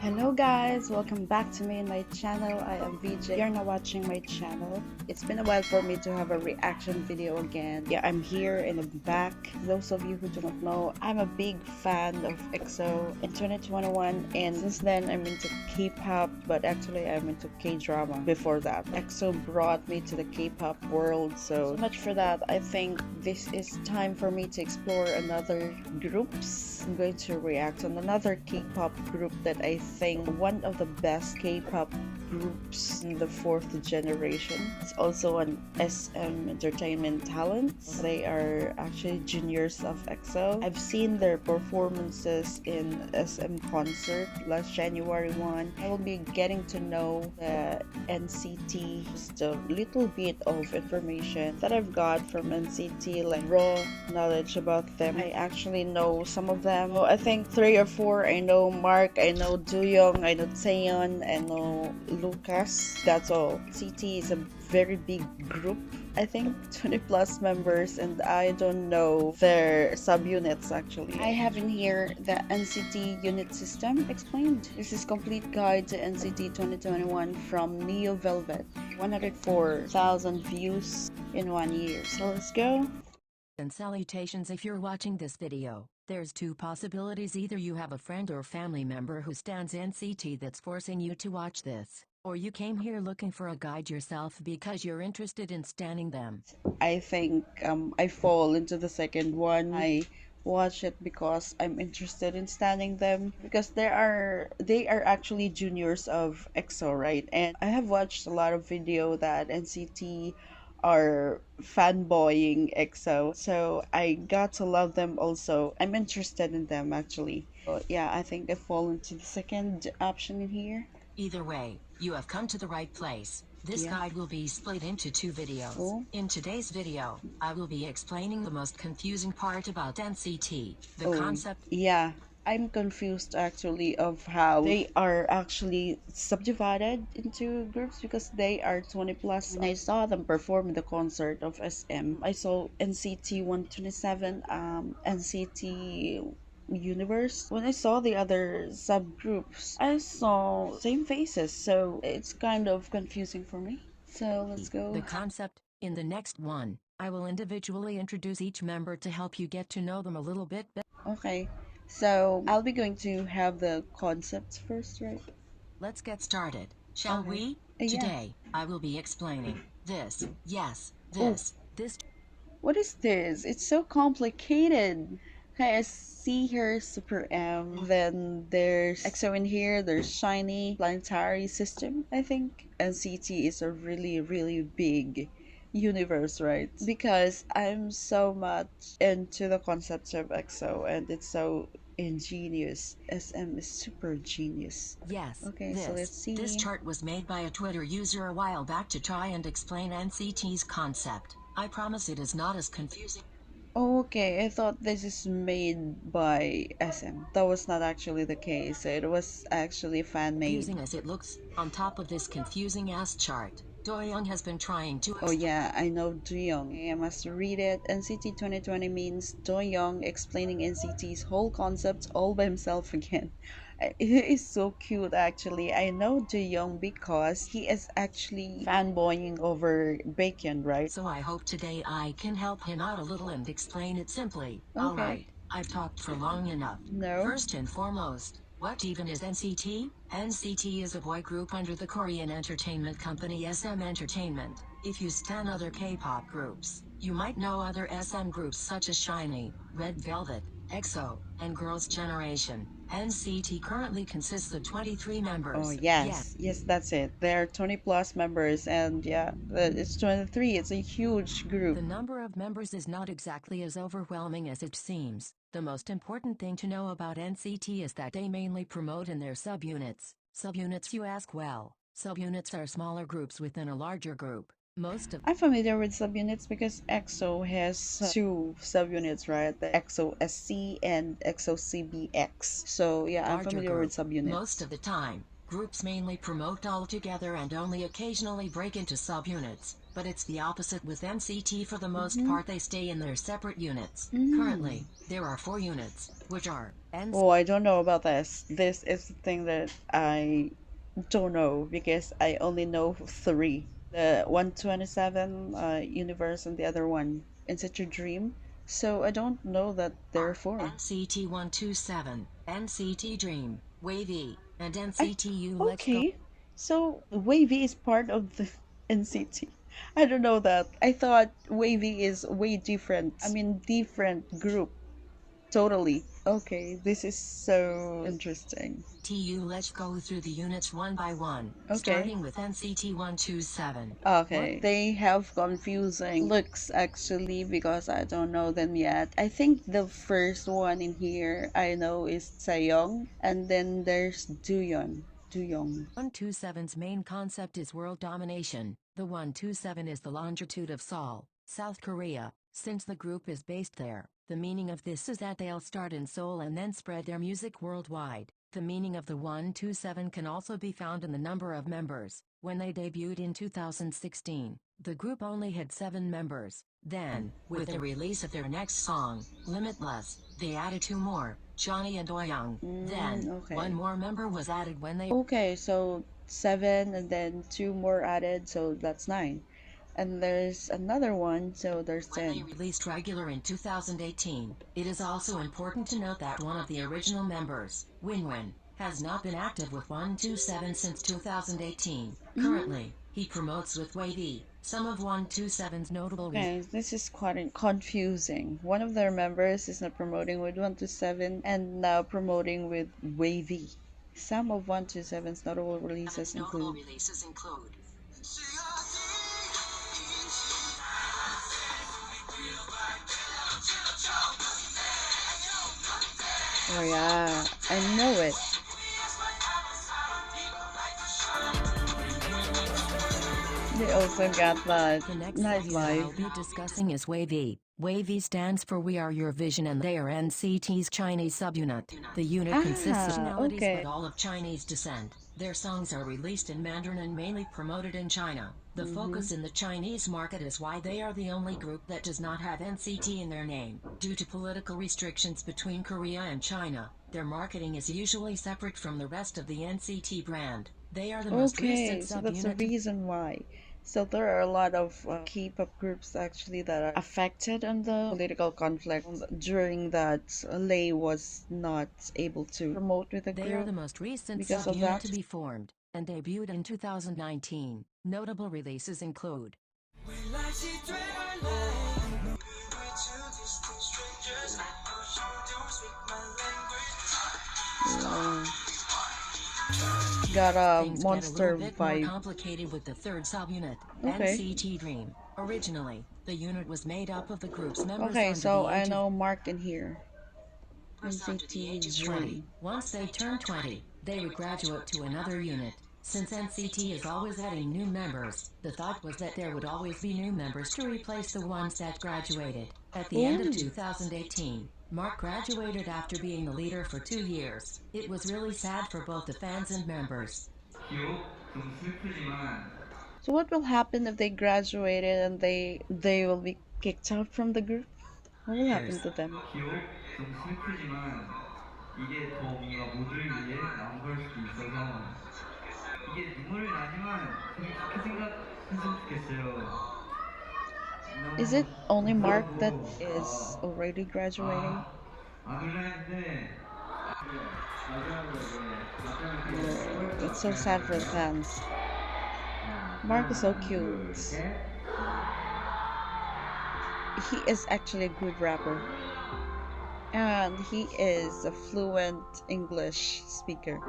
Hello guys, welcome back to me in my channel. I am VJ. You're now watching my channel. It's been a while for me to have a reaction video again. Yeah, I'm here and I'm back. Those of you who do not know, I'm a big fan of EXO in 2021, and since then I'm into K-pop, but actually I'm into K-drama before that. EXO brought me to the K-pop world, so much for that. I think this is time for me to explore another groups. I'm going to react on another K-pop group that I think one of the best K-pop groups in the fourth generation. It's also an SM Entertainment talent. They are actually juniors of EXO. I've seen their performances in SM concert last January 1. I will be getting to know the NCT, just a little bit of information that I've got from NCT, like raw knowledge about them. I actually know some of them. So I think 3 or 4. I know Mark, I know Young, I know Taeyeon, I know Lucas. That's all. CT is a very big group. I think 20 plus members, and I don't know their subunits actually. I have in here the NCT unit system explained. This is complete guide to NCT 2021 from Neo Velvet. 104,000 views in 1 year. So let's go. And salutations. If you're watching this video, there's two possibilities: either you have a friend or family member who stands NCT that's forcing you to watch this, or you came here looking for a guide yourself because you're interested in standing them. I think I fall into the second one. I watch it because I'm interested in standing them, because they are actually juniors of EXO, right? And I have watched a lot of video that NCT are fanboying EXO, so I got to love them also. I'm interested in them actually. But yeah, I think I fall into the second option in here. Either way, you have come to the right place. This Yeah. guide will be split into two videos. Oh. In today's video, I will be explaining the most confusing part about NCT, the Oh, concept. yeah. I'm confused actually of how they are actually subdivided into groups, because they are 20 plus. When I saw them perform in the concert of SM, I saw NCT 127, NCT Universe. When I saw the other subgroups, I saw same faces, so it's kind of confusing for me. So let's go. The concept. In the next one, I will individually introduce each member to help you get to know them a little bit better. Okay, so I'll be going to have the concepts first, right? Let's get started, shall Okay. we? Yeah. Today, I will be explaining this, yes, Oh, this. what is this? It's so complicated. Okay, I see here Super M. Then there's EXO in here. There's Shiny Planetary System, I think. NCT is a really, really big universe, right? Because I'm so much into the concepts of EXO, and it's so ingenious. SM is super genius. Yes, Okay, so let's this see. chart was made by a Twitter user a while back to try and explain NCT's concept. I promise it is not as confusing. Okay, I thought this is made by SM. That was not actually the case. It was actually fan made. Confusing as it looks. On top of this confusing ass chart, Doyoung has been trying to Oh yeah, I know Young. I must read it. NCT 2020 means Young explaining NCT's whole concept all by himself again. It is so cute actually. I know Young because he is actually fanboying over Bacon, right? So I hope today I can help him out a little and explain it simply. Okay. Alright, I've talked for long enough. No. First and foremost, what even is NCT? NCT is a boy group under the Korean entertainment company SM Entertainment. If you stan other K-pop groups, you might know other SM groups such as SHINee, Red Velvet, EXO, and Girls' Generation. NCT currently consists of 23 members. Oh yes, yes, that's it. There are 20 plus members, and yeah, it's 23. It's a huge group. The number of members is not exactly as overwhelming as it seems. The most important thing to know about NCT is that they mainly promote in their subunits. Subunits, you ask? Well, subunits are smaller groups within a larger group. Most of I'm familiar with subunits because EXO has two subunits, right? The EXO SC and EXO CBX. So yeah, I'm larger familiar with group. Most subunits. of the time, groups mainly promote all together and only occasionally break into subunits, but it's the opposite with NCT. For the most part, they stay in their separate units. Mm. Currently, there are 4 units, which are Oh, I don't know about this. This is the thing that I don't know because I only know three. The 127 universe and the other one, In Such a Dream. So I don't know that there are four. NCT 127, NCT Dream, Wavy, and I NCT Let's Go. okay. So Wavy is part of the NCT. I don't know that. I thought Wavy is way different. I mean different group. Totally. Okay, this is so interesting. TU Let's go through the units one by one, Okay. starting with NCT 127. Okay. They have confusing looks actually because I don't know them yet. I think the first one in here I know is Sayong and then there's Duyon. Duyong. 127's main concept is world domination. The 127 is the longitude of Seoul, South Korea. Since the group is based there, the meaning of this is that they'll start in Seoul and then spread their music worldwide. The meaning of the 127 can also be found in the number of members. When they debuted in 2016, the group only had 7 members. Then, with the release of their next song, Limitless, they added 2 more, Johnny and Doyoung. Then, Okay. 1 more member was added when they Okay, so seven and then two more added, so that's nine. And there's another one, so there's when they 10. released Regular in 2018. It is also important to note that one of the original members, Winwin, has not been active with 127 since 2018. Currently, he promotes with Wavy. Some of 127's notable Okay, this is quite confusing. One of their members is not promoting with 127 and now promoting with Wavy. Some of 127's notable releases include. Oh yeah, I know it. They also got that The next nice subunit vibe. I'll be discussing is Wavy. Wavy stands for We Are Your Vision and they are NCT's Chinese subunit. The unit consists of nationalities Okay. but all of Chinese descent. Their songs are released in Mandarin and mainly promoted in China. The focus in the Chinese market is why they are the only group that does not have NCT in their name. Due to political restrictions between Korea and China, their marketing is usually separate from the rest of the NCT brand. They are the most recent Okay, so that's the subunit to reason why. So there are a lot of K-pop groups actually that are affected on the political conflict during that Lay was not able to promote with the They are group the most recent because of subunit that. to be formed, and debuted in 2019. Notable releases include Got a Things get a little monster bit more vibe. complicated with the third subunit, Okay. NCT Dream. Originally, the unit was made up of the group's members Okay, under so the I age of know Mark in here. NCT 20. Dream. Once they turn 20, they would graduate to another unit. Since NCT is always adding new members, the thought was that there would always be new members to replace the ones that graduated. At the end of Ooh. 2018, Mark graduated after being the leader for 2 years. It was really sad for both the fans and members. So what will happen if they graduated and they will be kicked out from the group? What will happen to them? 기록 좀 슬프지만 이게 더 뭔가 모두를 위해 나온 걸 수도 있어서 이게 눈물은 나지만 되게 좋게 생각했으면 좋겠어요. Is 너무 it only Mark that 부끄럽고 is already graduating? 안 울려 했는데 마지막으로 이제 Oh, it's so sad for the fans. Mark is so cute. He is actually a good rapper. And he is a fluent English speaker.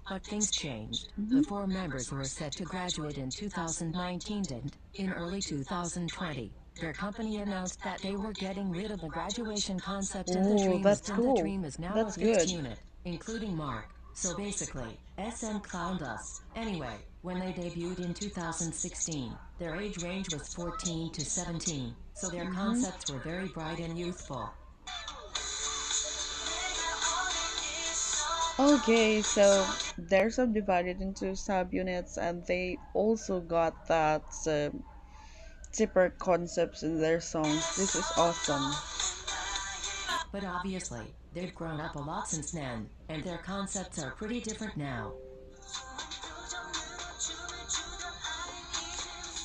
But things changed. The 4 members who were set to graduate in 2019 didn't. In early 2020, their company announced that they were getting rid of the graduation concept and Oh, that's the cool. Dream is now That's a fixed good. unit, including Mark. So basically, SM clowned us. Anyway, when they debuted in 2016, their age range was 14 to 17, so their concepts were very bright and youthful. Okay, so they're subdivided into subunits and they also got that zipper concepts in their songs. This is awesome. But obviously, they've grown up a lot since then, and their concepts are pretty different now.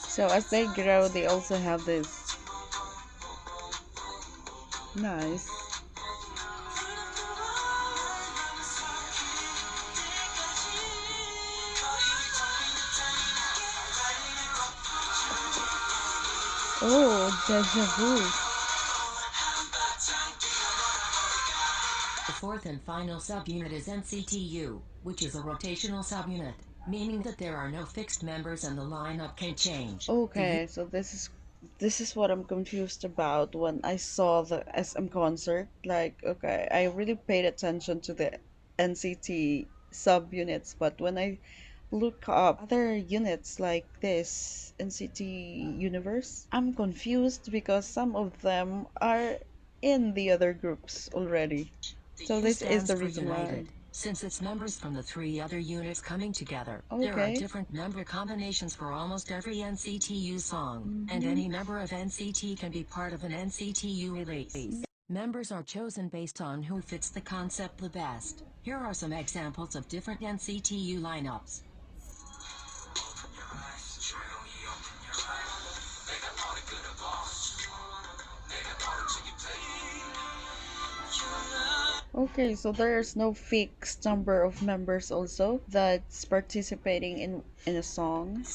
So as they grow, they also have this nice. Oh, deja vu. The fourth and final subunit is NCTU, which is a rotational subunit, meaning that there are no fixed members and the lineup can change. Okay, so this is what I'm confused about when I saw the SM concert. Like, okay, I really paid attention to the NCT subunits, but when I look up other units like this NCT universe, I'm confused because some of them are in the other groups already. The So U this is stands the for reason why. United, since it's members from the 3 other units coming together. There are Okay. different member combinations for almost every NCTU song, and Mm-hmm. any member of NCT can be part of an NCTU release. Members are chosen based on who fits the concept the best. Here are some examples of different NCTU lineups. Okay, so there's no fixed number of members also that's participating in a song.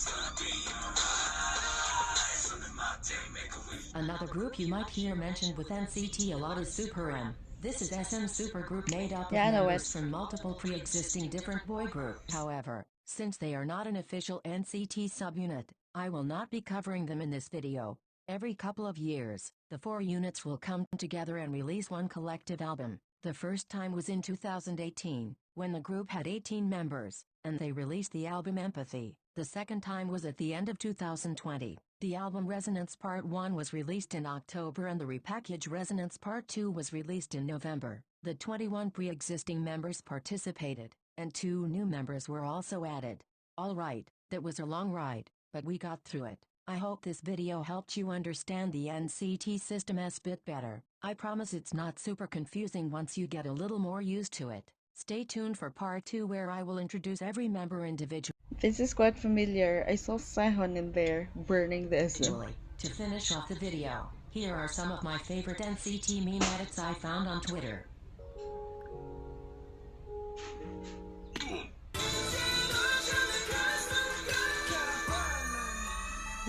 Another group you might hear mentioned with NCT a lot is Super M. This is SM supergroup made up of Yeah, I know it. members from multiple pre-existing different boy groups. However, since they are not an official NCT subunit, I will not be covering them in this video. Every couple of years, the 4 units will come together and release one collective album. The first time was in 2018, when the group had 18 members, and they released the album Empathy. The second time was at the end of 2020. The album Resonance Part 1 was released in October and the repackaged Resonance Part 2 was released in November. The 21 pre-existing members participated, and 2 new members were also added. Alright, that was a long ride, but we got through it. I hope this video helped you understand the NCT system a bit better. I promise it's not super confusing once you get a little more used to it. Stay tuned for part 2 where I will introduce every member individually. This is quite familiar. I saw Sehun in there burning the SM. To finish off the video, here are some of my favorite NCT meme edits I found on Twitter.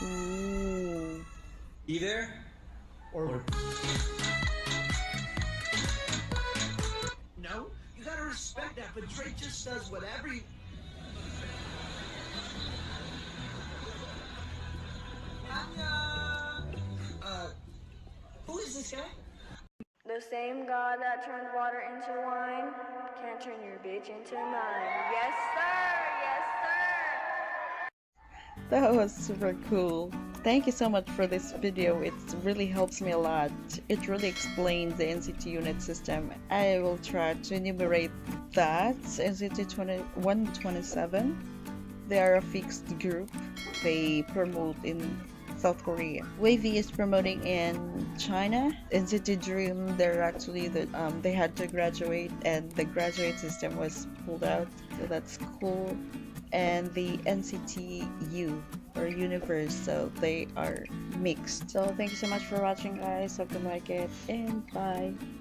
Ooh. Either or. No, you gotta respect that, but Drake just does whatever he... Who is this guy? The same God that turned water into wine can turn your bitch into mine. Yes, sir! Yes, sir! That was super cool. Thank you so much for this video. It really helps me a lot. It really explains the NCT unit system. I will try to enumerate that. NCT 127. They are a fixed group. They promote in South Korea. Wavy is promoting in China. NCT Dream, they're actually they had to graduate and the graduate system was pulled out, so that's cool. And the NCT U or Universe, so they are mixed. So thank you so much for watching, guys. Hope you like it, and bye.